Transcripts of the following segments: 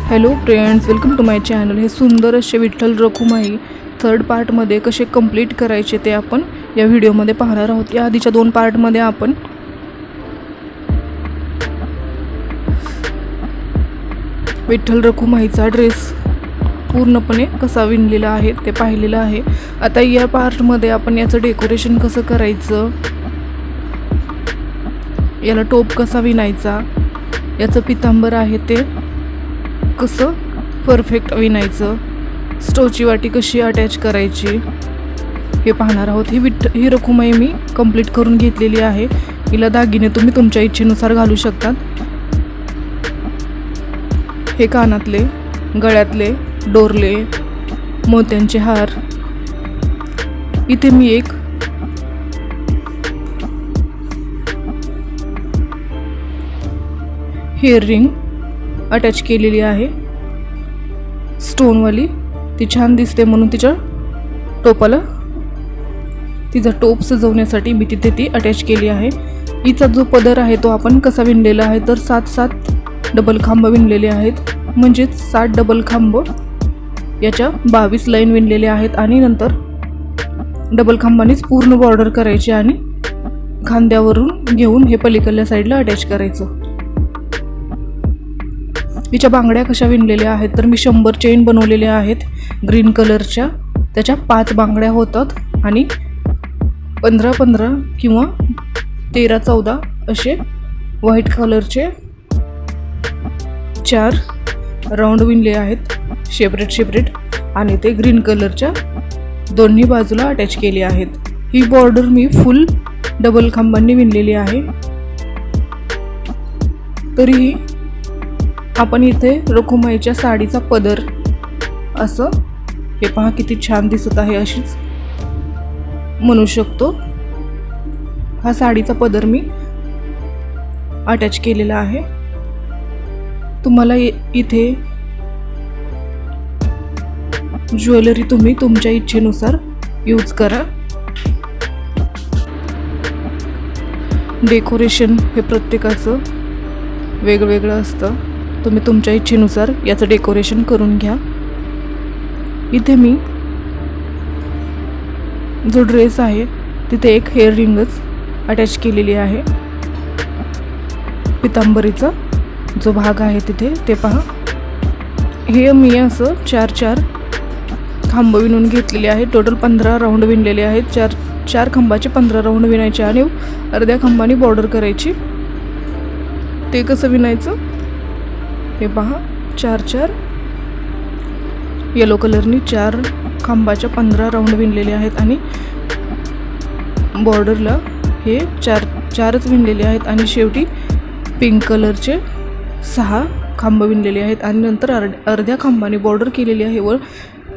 Hello friends, welcome to my channel. हे सुंदर असे विठ्ठल-रखुमाई थर्ड पार्टमध्ये कसे कंप्लीट करायचे ते आपण या व्हिडिओमध्ये पाहणार आहोत। या आधीच्या दोन पार्टमध्ये आपण विठ्ठल-रखुमाईचा ड्रेस पूर्णपणे कसा विणलेला आहे ते पाहिलेलं आहे। आता या पार्टमध्ये आपण याचं डेकोरेशन कसं करायचं, याला टोप कसा विणायचा, याचं पितांबर आहे ते कसं परफेक्ट विणायचं, स्टोची वाटी कशी अटॅच करायची हे पाहणार आहोत। ही रखुमाई मी कंप्लीट करून घेतलेली आहे। हिला दागिने तुम्ही तुमच्या इच्छेनुसार घालू शकतात। हे कानातले, गळ्यातले, डोरले, मोत्यांचे हार। इथे मी एक हेअर रिंग अटॅच केलेली आहे स्टोनवाली। ती छान दिसते म्हणून तिच्या टोपाला, तिचा टोप सजवण्यासाठी मी तिथे ती अटॅच केली आहे। हिचा जो पदर आहे तो आपण कसा विणलेला आहे तर 7-7 डबल खांब विणलेले आहेत, म्हणजे 7 डबल खांब याच्या 22 लाईन विणलेले आहेत आणि नंतर डबल खांबानेच पूर्ण बॉर्डर करायची आणि खांद्यावरून घेऊन हे पलीकडल्या साईडला अटॅच करायचं। हिच्या बांगड्या कशा विणलेल्या आहेत तर मी 100 चेन बनवलेल्या आहेत ग्रीन कलरच्या। त्याच्या 5 बांगड्या होतात आणि 15-15 किंवा 13-14 असे व्हाईट कलरचे 4 राऊंड विणले आहेत सेपरेट आणि ते ग्रीन कलरच्या दोन्ही बाजूला अटॅच केले आहेत। ही बॉर्डर मी फुल डबल खांबांनी विणलेली आहे। तरीही आपण इथे रखुमाईच्या साडीचा पदर असं हे पहा किती छान दिसत आहे, अशीच म्हणू शकतो। हा साडीचा पदर मी अटॅच केलेला आहे। तुम्हाला इथे ज्वेलरी तुम्ही तुमच्या इच्छेनुसार यूज करा। डेकोरेशन हे प्रत्येकाचं वेगवेगळं असतं, तुम्ही तुमच्या इच्छेनुसार याचं डेकोरेशन करून घ्या। इथे मी जो ड्रेस आहे तिथे एक हेअर रिंगच अटॅच केलेली आहे। पितांबरीचा जो भाग आहे तिथे ते पहा। हे मी असं 4-4 खांब विणून घेतलेले आहे। टोटल 15 राऊंड विणलेले आहेत। 4 खांबाचे 15 राऊंड विणायचे आणि अर्ध्या खांबाने बॉर्डर करायची। ते कसं विणायचं हे पहा। 4-4 येलो कलरनी 4 खांबाच्या 15 राऊंड विणलेले आहेत आणि बॉर्डरला हे 4च विणलेले आहेत आणि शेवटी पिंक कलरचे 6 खांब विणलेले आहेत आणि नंतर अर्ध्या खांबाने बॉर्डर केलेली आहे व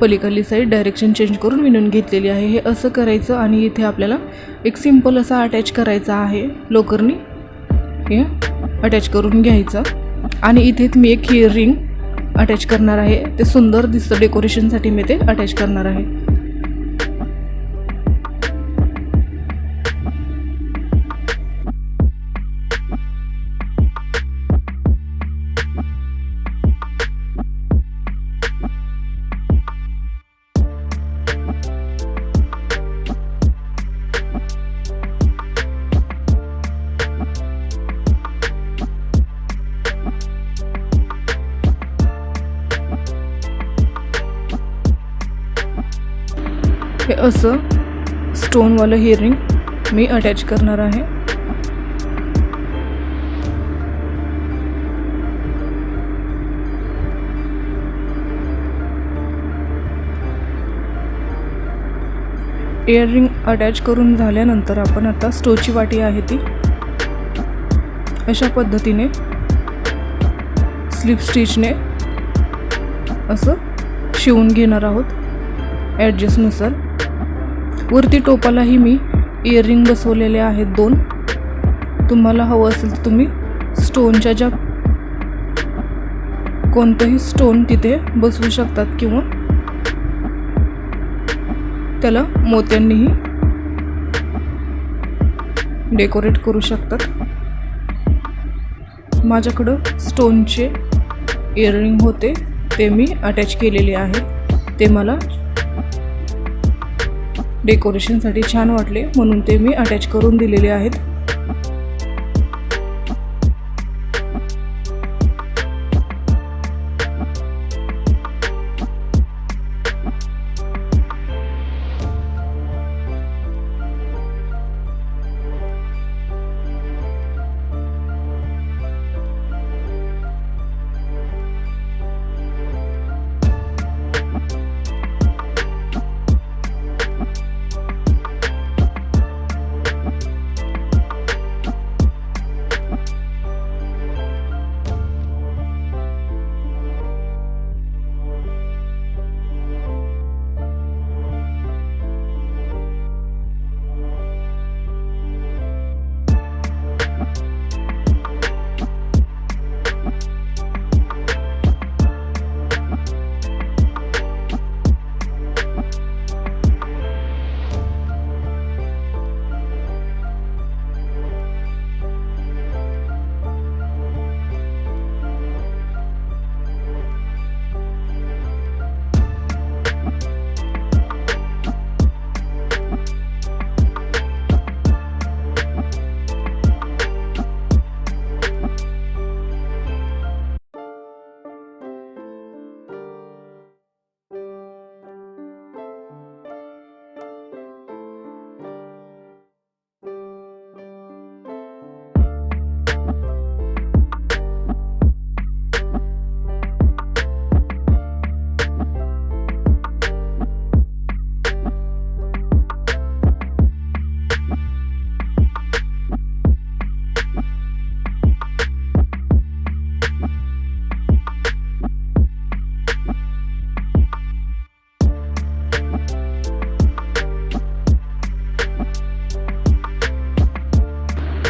पलीकडली साईड डायरेक्शन चेंज करून विणून घेतलेली आहे। हे असं करायचं आणि इथे आपल्याला एक सिंपल असा अटॅच करायचा आहे लोकरनी, हे अटॅच करून घ्यायचं आणि इथेच मी एक हेअर रिंग अटॅच करणार आहे। ते सुंदर दिसतं, डेकोरेशनसाठी मी ते अटॅच करणार आहे। हे असं स्टोनवालं हेअर रिंग मी अटॅच करणार आहे। इयर रिंग अटॅच करून झाल्यानंतर आपण आता स्टोची वाटी आहे ती अशा पद्धतीने स्लिप स्टिचने असं शिवून घेणार आहोत ॲडजस्टनुसार। वरती टोपालाही मी इयर रिंग बसवलेले आहेत 2। तुम्हाला हवं असेल तर तुम्ही स्टोनच्या ज्या कोणतंही स्टोन तिथे बसवू शकतात किंवा त्याला मोत्यांनीही डेकोरेट करू शकतात। माझ्याकडं स्टोनचे इयरिंग होते ते मी अटॅच केलेले आहेत. ते मला डेकोरेशनसाठी छान वाटले म्हणून ते मी अटॅच करून दिलेले आहेत.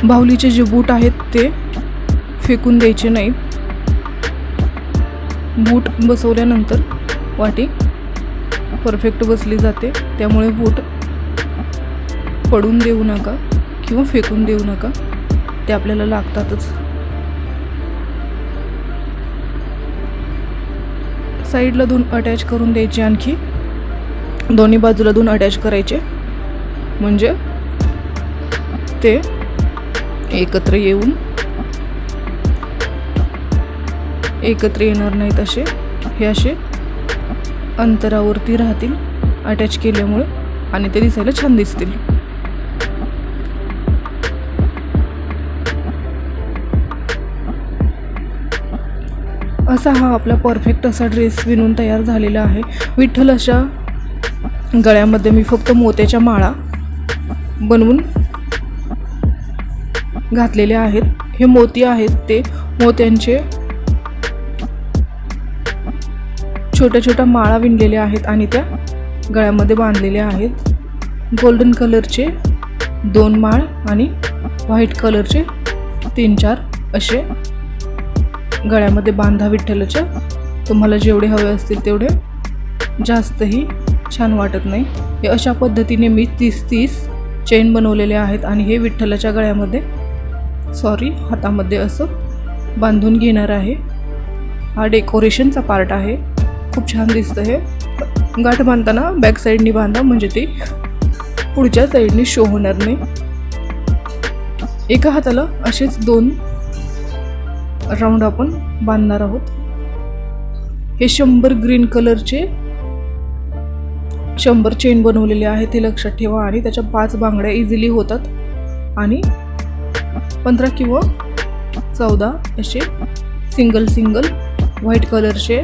बाहुलीचे जे बूट आहेत ते फेकून द्यायचे नाहीत. बूट बसवल्यानंतर वाटी परफेक्ट बसली जाते, त्यामुळे बूट पडून देऊ नका किंवा फेकून देऊ नका, ते आपल्याला लागतातच. साईडला 2 अटॅच करून द्यायचे, आणखी दोन्ही बाजूला 2 अटॅच करायचे, म्हणजे ते एकत्र येऊन एकत्र येणार नाहीत. हे असे अंतरावरती राहतील अटॅच केल्यामुळे आणि ते दिसायला छान दिसतील. असा हा आपला परफेक्ट असा ड्रेस विणून तयार झालेला आहे. विठ्ठल अशा गळ्यामध्ये मी फक्त मोत्याच्या माळा बनवून घातलेले आहेत. हे मोती आहेत, ते मोत्यांचे छोट्या छोट्या माळा विणलेल्या आहेत आणि त्या गळ्यामध्ये बांधलेल्या आहेत. गोल्डन कलरचे 2 माळ आणि व्हाईट कलरचे 3-4 असे गळ्यामध्ये बांधा विठ्ठलाच्या. तुम्हाला जेवढे हवे असतील तेवढे, जास्तही छान वाटत नाही. हे अशा पद्धतीने मी 30 चेन बनवलेले आहेत आणि हे विठ्ठलाच्या गळ्यामध्ये हातामध्ये असं बांधून घेणार आहे. हा डेकोरेशनचा पार्ट आहे, खूप छान दिसतं. हे गाठ बांधताना बॅक साईडनी बांधा, म्हणजे ते पुढच्या साईडनी शो होणार नाही. एका हाताला असेच 2 राऊंड आपण बांधणार आहोत. हे 100 ग्रीन कलरचे 100 चेन बनवलेले आहेत, हे लक्षात ठेवा. आणि त्याच्या 5 बांगड्या इझिली होतात आणि 15 किंवा 14 असे सिंगल व्हाईट कलरचे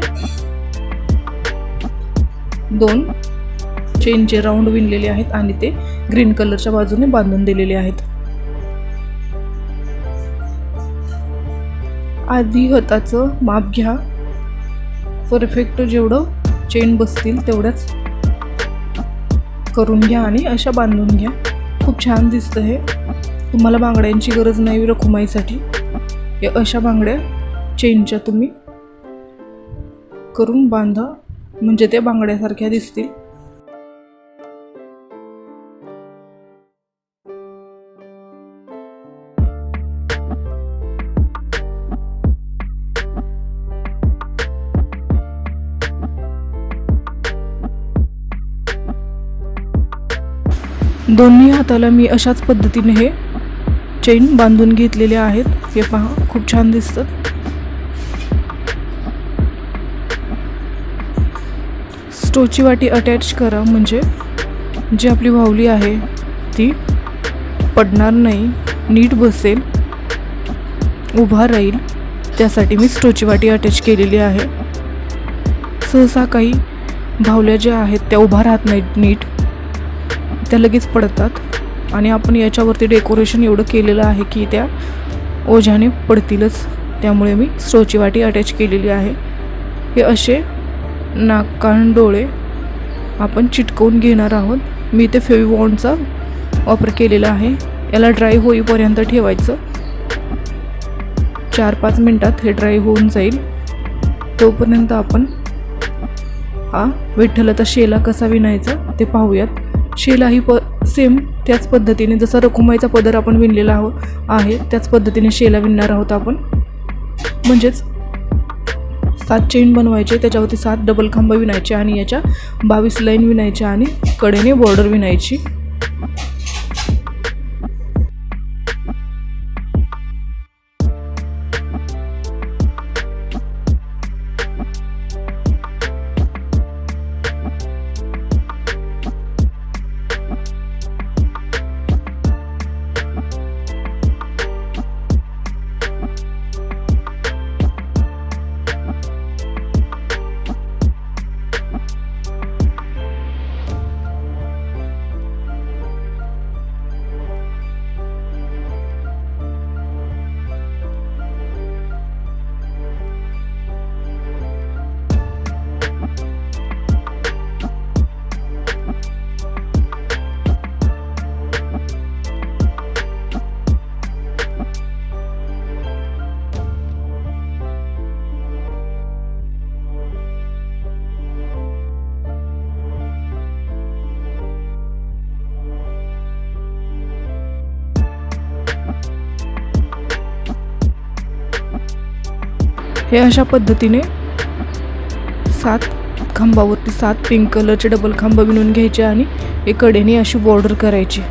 2 चेनचे राऊंड विणलेले आहेत आणि ते ग्रीन कलरच्या बाजूने बांधून दिलेले आहेत. आधी हाताचं माप घ्या, परफेक्ट जेवढं चेन बसतील तेवढ्याच करून घ्या आणि अशा बांधून घ्या. खूप छान दिसतं हे. तुम्हाला बांगड्यांची गरज नाही रखुमाईसाठी. या अशा बांगड्या चेनच्या तुम्ही करून बांधा, म्हणजे त्या बांगड्यासारख्या दिसतील. दोन्ही हाताला मी अशाच पद्धतीने हे चेन बांधून घेतलेले आहेत. हे पहा, खूप छान दिसतात. स्टोची वाटी अटॅच करा म्हणजे जी आपली वाहुली आहे ती पडणार नाही, नीट बसेल, उभा राहील. त्यासाठी मी स्टोची वाटी अटॅच केलेली आहे. सहसा काही बाहुल्या ज्या आहेत त्या उभा राहत नाहीत नीट, त्या लगेच पडतात आणि आपण याच्यावरती डेकोरेशन एवढं केलेलं आहे की त्या ओझ्याने पडतीलच. त्यामुळे मी स्टोची वाटी अटॅच केलेली आहे. हे असे नाक, कान, डोळे आपण चिटकवून घेणार आहोत. मी इथे फेविबॉन्डचा वापर केलेला आहे. याला ड्राय होईपर्यंत ठेवायचं. 4-5 मिनटात हे ड्राय होऊन जाईल. तोपर्यंत आपण हा विठ्ठलाचा शेला कसा विणायचा ते पाहूयात. शेला ही सेम त्याच पद्धतीने जसा रखुमाईचा पदर आपण विणलेला आहे त्याच पद्धतीने शेला विणणार आहोत आपण. म्हणजेच 7 चेन बनवायचे, त्याच्यावरती 7 डबल खांब विणायचे आणि याच्या 22 लाईन विणायच्या आणि कडेने बॉर्डर विणायची. हे अशा पद्धतीने 7 खांबावरती 7 पिंक कलरचे डबल खांब विणून घ्यायचे आणि एकडे अशी बॉर्डर करायची.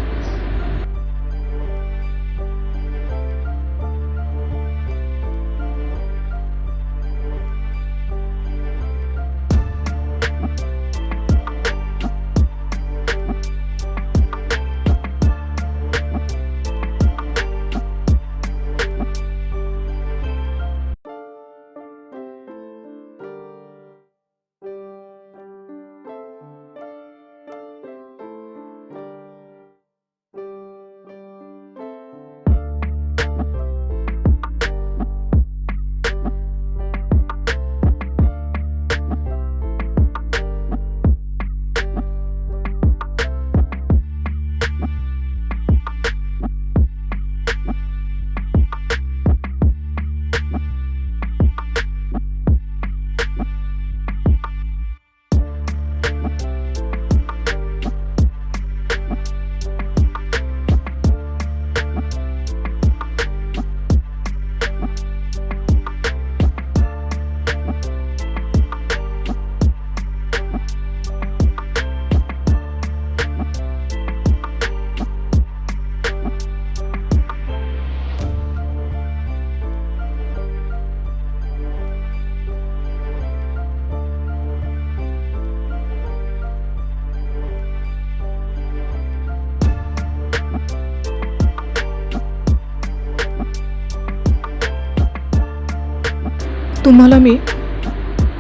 तुम्हाला मी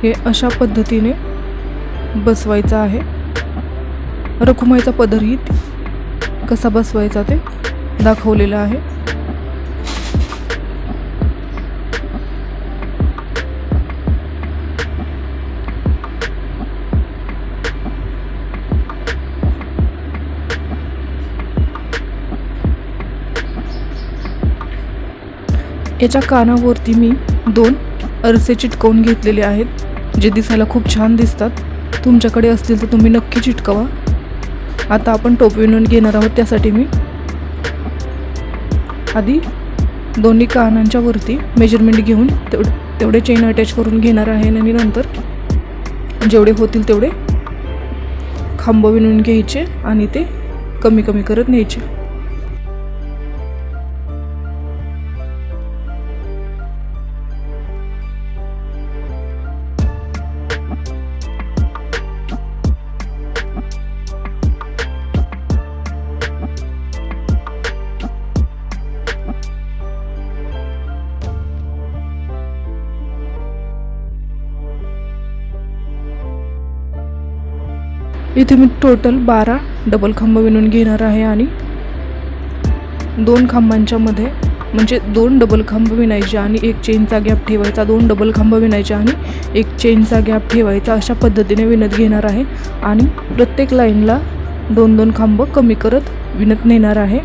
हे अशा पद्धतीने बसवायचं आहे. रखुमाईचा पदरही कसा बसवायचा ते दाखवलेलं आहे. याच्या कानावरती मी 2 अरसे चिटकवून घेतलेले आहेत जे दिसायला खूप छान दिसतात. तुमच्याकडे असतील तर तुम्ही नक्की चिटकवा. आता आपण टोप विणून घेणार आहोत. त्यासाठी मी आधी दोन्ही कानांच्या वरती मेजरमेंट घेऊन तेवढे चेन अटॅच करून घेणार आहे आणि नंतर जेवढे होतील तेवढे खांब विणून घ्यायचे आणि ते कमी कमी करत न्यायचे. इथे मी टोटल 12 डबल खांब विणून घेणार आहे आणि 2 खांबांच्या मध्ये म्हणजे 2 डबल खांब विणायचे आणि 1 चेनचा गॅप ठेवायचा, 2 डबल खांब विणायचे आणि 1 चेनचा गॅप ठेवायचा. अशा पद्धतीने विणत घेणार आहे आणि प्रत्येक लाईनला 2-2 खांब कमी करत विणत नेणार आहे.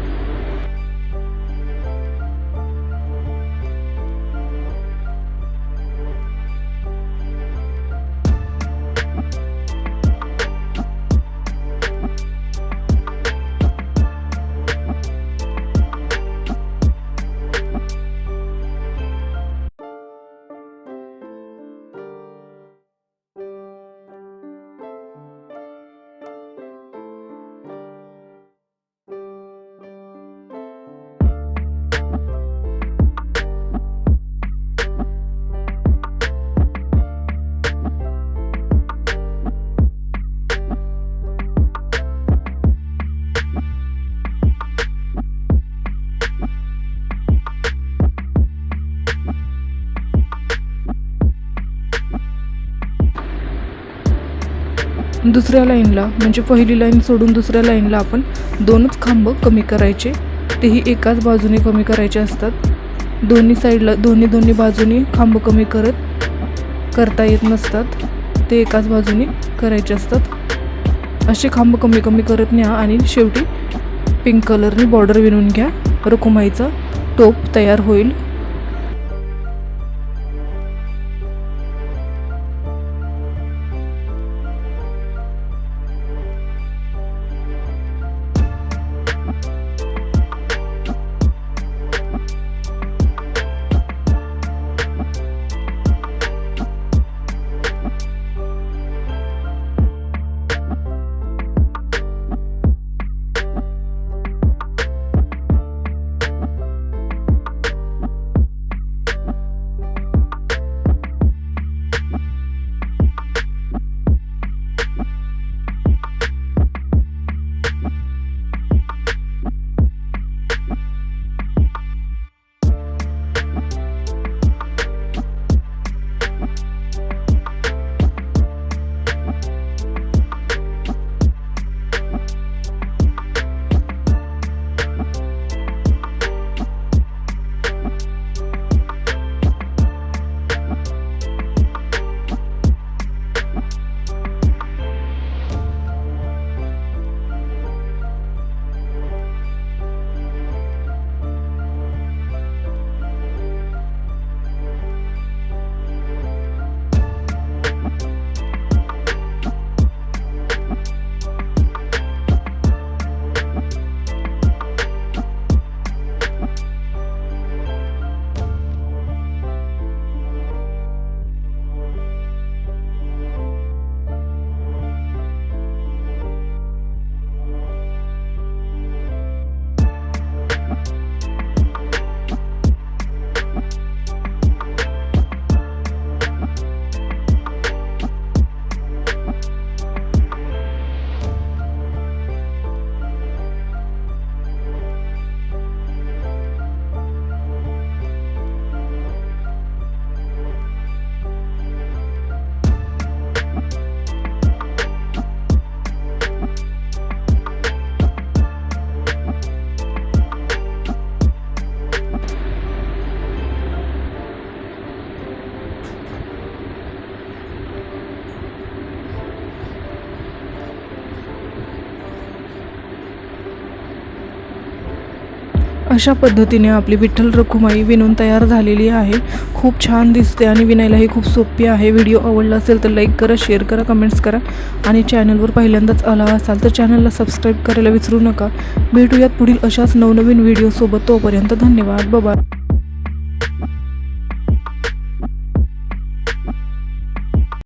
दुसऱ्या लाईनला म्हणजे पहिली लाईन सोडून दुसऱ्या लाईनला आपण 2च खांब कमी करायचे. तेही एकाच बाजूने कमी करायचे असतात. दोन्ही साईडला दोन्ही बाजूने खांब कमी करता येत नसतात, ते एकाच बाजूने करायचे असतात. असे खांब कमी कमी करत न्या आणि शेवटी पिंक कलरने बॉर्डर विणून घ्या. रखुमाईचा टोप तयार होईल. अशा पद्धतीने आपली विठ्ठल रखुमाई विणून तयार झालेली आहे. खूप छान दिसते आणि विणायलाही खूप सोपी आहे. व्हिडिओ आवडला असेल तर लाईक करा, शेअर करा, कमेंट्स करा आणि चॅनलवर पहिल्यांदाच आला असाल तर चॅनलला सबस्क्राईब करायला विसरू नका. भेटूयात पुढील अशाच नवनवीन व्हिडिओसोबत. तोपर्यंत धन्यवाद. बाय.